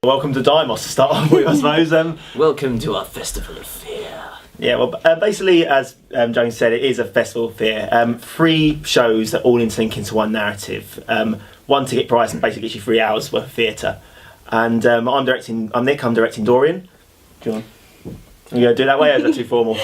Welcome to Deimos to start off with, I suppose. Welcome to our Festival of Fear. Yeah, well, basically, as James said, it is a festival of fear. 3 shows that all interlink into one narrative. One ticket price and basically gets you 3 hours worth of theatre. And I'm Nick, I'm directing Dorian. John, you going to do it that way, or is that too formal?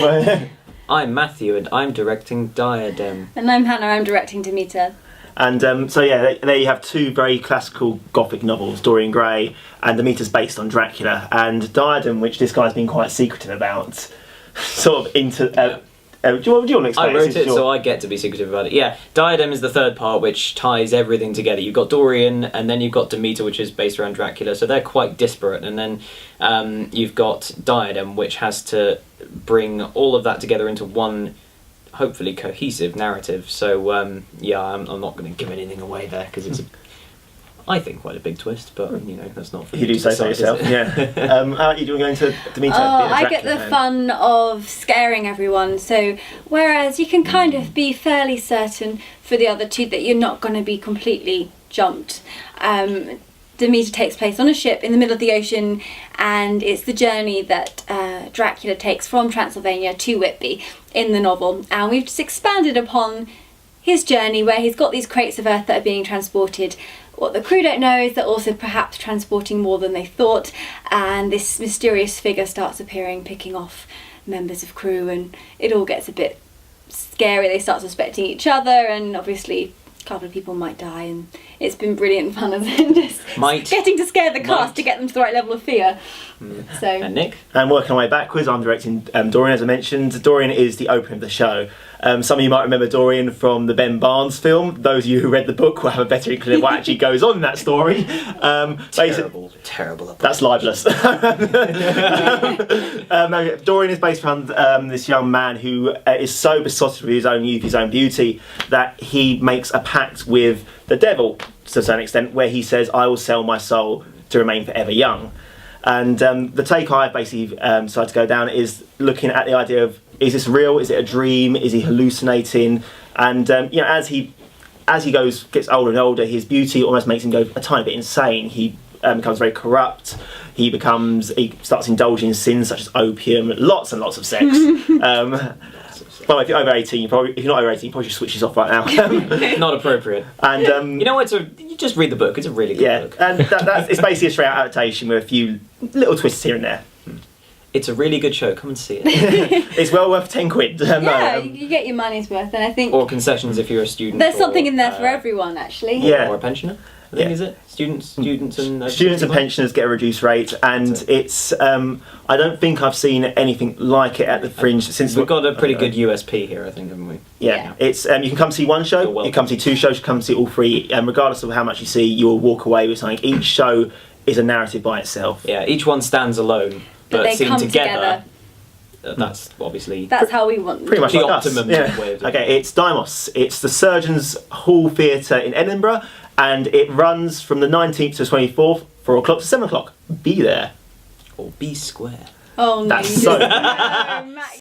I'm Matthew and I'm directing Diadem. And I'm Hannah, I'm directing Demeter. And so yeah, there you have 2 very classical Gothic novels, Dorian Gray and Demeter's based on Dracula, and Diadem, which this guy's been quite secretive about, sort of into... do you want to explain? I wrote it, so I get to be secretive about it. Yeah, Diadem is the 3rd part, which ties everything together. You've got Dorian, and then you've got Demeter, which is based around Dracula, so they're quite disparate. And then you've got Diadem, which has to bring all of that together into one, hopefully cohesive narrative. So yeah, I'm not going to give anything away there, because it's I think quite a big twist, but you know, that's not for you do say so yourself. Yeah. How about you doing going to Demeter? I get the fun of scaring everyone. So whereas you can kind of be fairly certain for the other 2 that you're not going to be completely jumped. Demeter takes place on a ship in the middle of the ocean, and it's the journey that Dracula takes from Transylvania to Whitby in the novel, and we've just expanded upon his journey where he's got these crates of earth that are being transported. What the crew don't know is they're also perhaps transporting more than they thought, and this mysterious figure starts appearing, picking off members of crew, and it all gets a bit scary. They start suspecting each other, and obviously a couple of people might die, and it's been brilliant fun of just getting to scare the cast to get them to the right level of fear. So. And Nick? And working our way backwards, I'm directing Dorian, as I mentioned. Dorian is the opening of the show. Some of you might remember Dorian from the Ben Barnes film. Those of you who read the book will have a better inkling of what actually goes on in that story. Terrible. That's libelous. Dorian is based around this young man who is so besotted with his own youth, his own beauty, that he makes a pact with the devil, to a certain extent, where he says, I will sell my soul to remain forever young. And the take I basically decided to go down is looking at the idea of, is this real? Is it a dream? Is he hallucinating? And you know, as he gets older and older, his beauty almost makes him go a tiny bit insane. He becomes very corrupt. He starts indulging in sins such as opium, lots and lots of sex. Well, if you're over 18, if you're not over 18, you probably should switch this off right now. Not appropriate. And you know what? You just read the book. It's a really good book. And it's basically a straight out adaptation with a few little twists here and there. It's a really good show. Come and see it. It's well worth 10 quid. You get your money's worth, and I think... Or concessions if you're a student. There's something in there for everyone, actually. Yeah. Or a pensioner. I think, is it? Students and pensioners get a reduced rate, and it's I don't think I've seen anything like it at the Fringe since we've got a pretty good USP here, I think, haven't we? Yeah. It's you can come see one show, you can come see 2 shows, you can come see all 3, and regardless of how much you see, you will walk away with something. Each show is a narrative by itself. Yeah, each one stands alone, but they seen come together. That's obviously... That's how we want pretty much the like optimum way of doing it. Okay, it's Deimos. It's the Surgeons Hall Theatre in Edinburgh, and it runs from the 19th to the 24th, 4 o'clock to 7 o'clock. Be there. Or be square. Oh no. That's so... No, Matt.